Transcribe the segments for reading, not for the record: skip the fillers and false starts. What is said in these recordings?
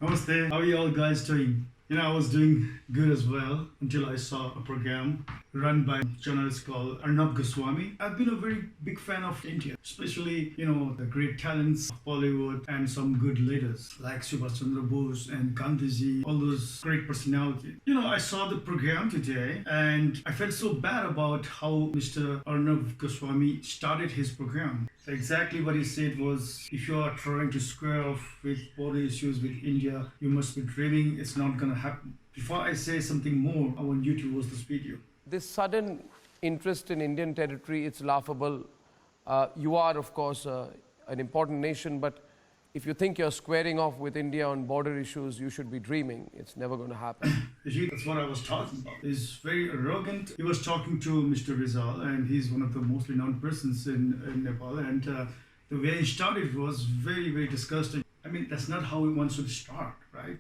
Namaste. How are you all guys doing? I was doing good as well until I saw a program run by a journalist called Arnab Goswami. I've been a very big fan of India, especially, the great talents of Bollywood and some good leaders like Subhash Chandra Bose and Gandhiji, all those great personalities. I saw the program today and I felt so bad about how Mr. Arnab Goswami started his program. So exactly what he said was, if you are trying to square off with border issues with India, you must be dreaming. It's not going to happen. Before I say something more, I want you to watch this video. This sudden interest in Indian territory, it's laughable. You are, of course, an important nation, but if you think you're squaring off with India on border issues, you should be dreaming. It's never going to happen. That's what I was talking about. He's very arrogant. He was talking to Mr. Rizal, and he's one of the most renowned persons in Nepal, and the way he started was very, very disgusting. I mean, that's not how one should start, right?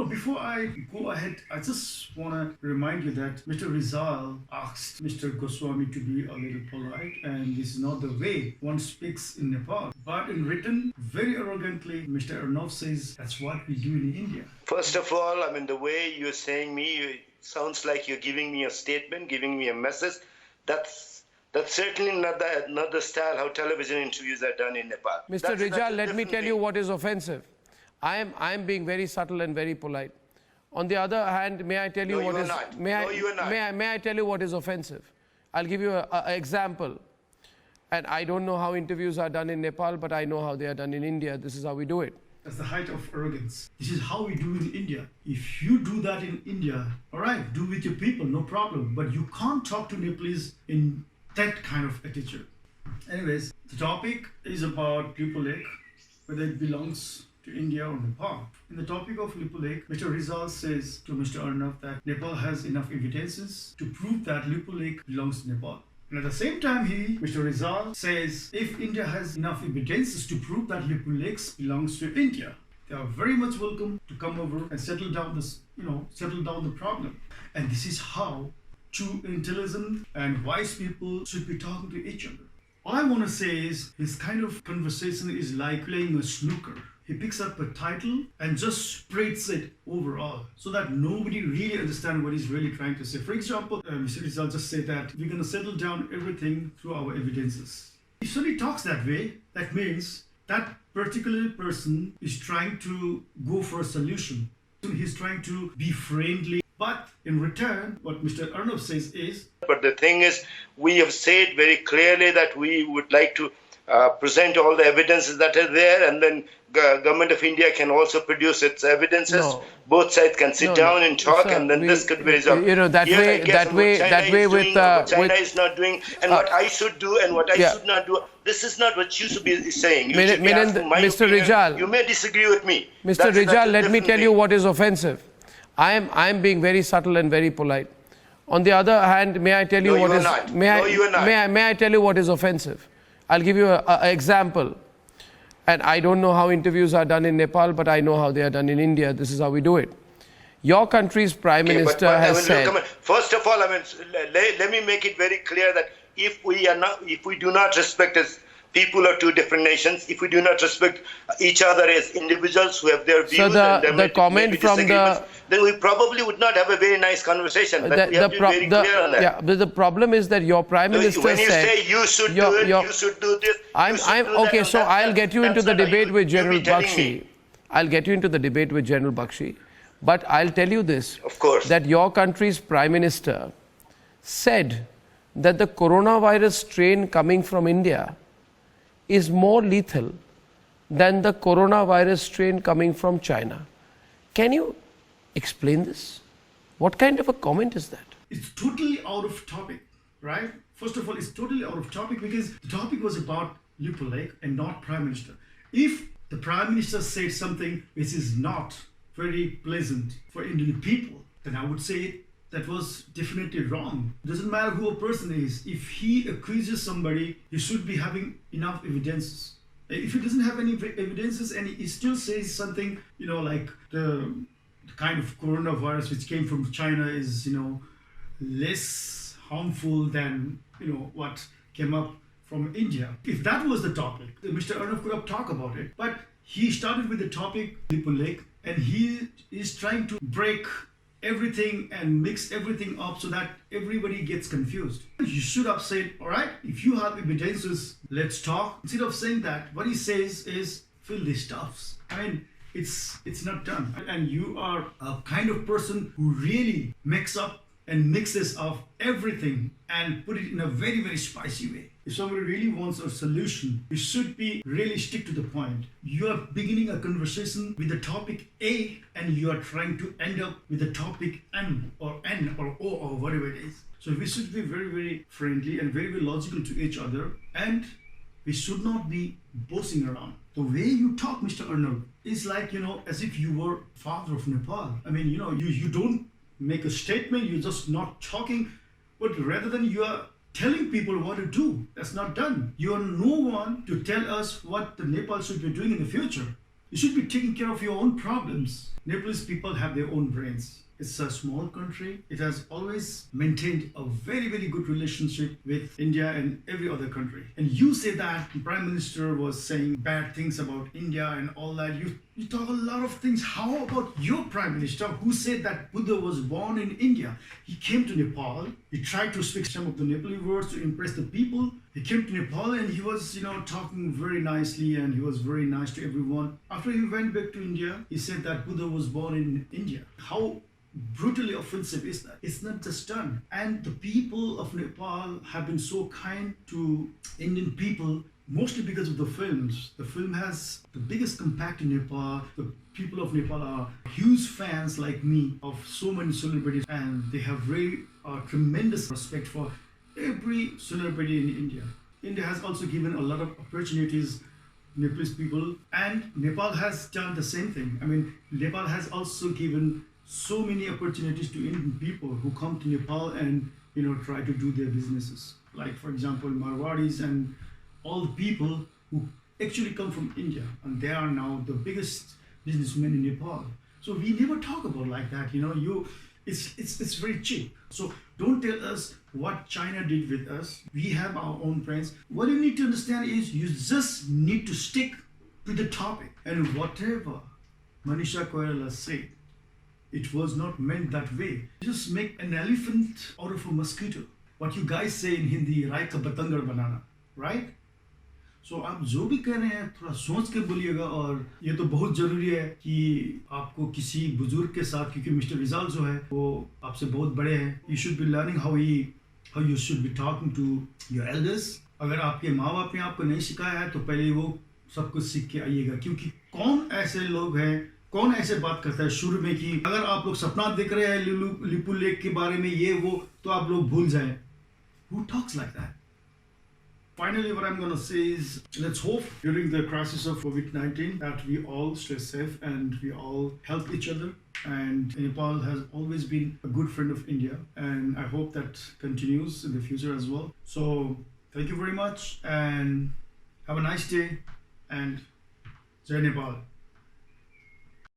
Before I go ahead, I just want to remind you that Mr. Rizal asked Mr. Goswami to be a little polite, and this is not the way one speaks in Nepal. But in written, very arrogantly, Mr. Arnav says that's what we do in India. First of all, the way you're saying me, it sounds like you're giving me a statement, giving me a message. That's certainly not the style how television interviews are done in Nepal. Mr. Rizal, let me tell you what is offensive. I am being very subtle and very polite. On the other hand, may I tell you what is... May I tell you what is offensive? I'll give you an example. And I don't know how interviews are done in Nepal, but I know how they are done in India. This is how we do it. That's the height of arrogance. This is how we do in India. If you do that in India, all right, do with your people, no problem. But you can't talk to Nepalese in that kind of attitude. Anyways, the topic is about Lipo Lake, whether it belongs to India or Nepal. In the topic of Lipo Lake, Mr. Rizal says to Mr. Arnav that Nepal has enough evidences to prove that Lipo Lake belongs to Nepal. And at the same time, Mr. Rizal says if India has enough evidences to prove that Lipo Lake belongs to India, they are very much welcome to come over and settle down the problem. And this is how two intelligent and wise people should be talking to each other. All I want to say is his kind of conversation is like playing a snooker. He picks up a title and just spreads it overall so that nobody really understands what he's really trying to say. For example, Mr. Rizal just said that we're going to settle down everything through our evidences. If somebody talks that way, that means that particular person is trying to go for a solution. He's trying to be friendly. But in return, what Mr. Arnav says is... But the thing is, we have said very clearly that we would like to present all the evidences that are there, and then government of India can also produce its evidences. No. Both sides can sit down and talk, and then this could be resolved. That way with China is not doing, and what I should do and what I should not do. This is not what you should be saying. You should be asking my Mr. opinion. Rizal, you may disagree with me. Mr. Rizal, let me tell you what is offensive. I am being very subtle and very polite. On the other hand, may I tell you what is... May I tell you what is offensive? I'll give you an example. And I don't know how interviews are done in Nepal, but I know how they are done in India. This is how we do it. Your country's Prime Minister has said... First of all, let me make it very clear that if we do not respect as people of two different nations, if we do not respect each other as individuals who have their views, the comment from the... then we probably would not have a very nice conversation. But we have to be very clear on that. Yeah, but the problem is that your Prime Minister when you said... say you should do it, you should do this, Okay, so I'll get you into the debate with General Bakshi. I'll get you into the debate with General Bakshi. But I'll tell you this. Of course. That your country's Prime Minister said that the coronavirus strain coming from India is more lethal than the coronavirus strain coming from China. Can you explain this? What kind of a comment is that? It's totally out of topic, right? First of all, it's totally out of topic because the topic was about Lipo Lake and not Prime Minister. If the Prime Minister said something which is not very pleasant for Indian people, then I would say that was definitely wrong. It doesn't matter who a person is. If he accuses somebody, he should be having enough evidences. If he doesn't have any evidences and he still says something, like the kind of coronavirus which came from China is, less harmful than, what came up from India. If that was the topic, Mr. Arnav could have talked about it. But he started with the topic, Lipo Lake, and he is trying to break everything and mix everything up so that everybody gets confused. You should have said, all right, if you have evidences, let's talk. Instead of saying that, what he says is fill the stuffs. I mean, it's not done. And you are a kind of person who really mix up and mixes of everything and put it in a very, very spicy way. If somebody really wants a solution, you should be really stick to the point. You are beginning a conversation with the topic A and you are trying to end up with the topic M or N or O or whatever it is. So we should be very, very friendly and very, very logical to each other, and we should not be bossing around. The way you talk, Mr. Arnold, is like, as if you were father of Nepal. I mean, you don't make a statement, you're just not talking, but rather than you are telling people what to do. That's not done. You are no one to tell us what the Nepal should be doing in the future. You should be taking care of your own problems. Nepalese people have their own brains. It's a small country. It has always maintained a very, very good relationship with India and every other country. And you say that the Prime Minister was saying bad things about India and all that. You talk a lot of things. How about your Prime Minister who said that Buddha was born in India? He came to Nepal. He tried to speak some of the Nepali words to impress the people. He came to Nepal and he was, talking very nicely, and he was very nice to everyone. After he went back to India, he said that Buddha was born in India. How brutally offensive is that? It's not just done. And the people of Nepal have been so kind to Indian people, mostly because of the films. The film has the biggest impact in Nepal. The people of Nepal are huge fans like me of so many celebrities, and they have very tremendous respect for every celebrity in India. India has also given a lot of opportunities to Nepalese people, and Nepal has done the same thing. I mean, Nepal has also given so many opportunities to Indian people who come to Nepal and try to do their businesses. Like, for example, Marwadis and all the people who actually come from India, and they are now the biggest businessmen in Nepal. So we never talk about like that. It's very cheap. So don't tell us what China did with us. We have our own brains. What you need to understand is you just need to stick to the topic. And whatever Manisha Koirala said, it was not meant that way. Just make an elephant out of a mosquito. What you guys say in Hindi, "Rai ka batangar banana," right? So आप जो भी कह रहे हैं थोड़ा सोच के बोलिएगा, और ये तो बहुत जरूरी है कि आपको किसी बुजुर्ग के साथ, क्योंकि मिस्टर रिजाल जो है वो आपसे बहुत बड़े हैं, you should be learning how you should be talking to your elders. अगर आपके माँ बाप ने आपको नहीं सिखाया है तो पहले वो सब कुछ सीख के आइएगा, क्योंकि कौन ऐसे लोग हैं, कौन ऐसे बात करता है शुरू में कि अगर आप लोग सपना देख रहे हैं लिपू लेक के बारे में ये वो, तो आप लोग भूल जाएं. Who talks like that? Finally, what I'm going to say is, let's hope during the crisis of COVID-19 that we all stay safe and we all help each other. And Nepal has always been a good friend of India, and I hope that continues in the future as well. So thank you very much and have a nice day, and Jai Nepal.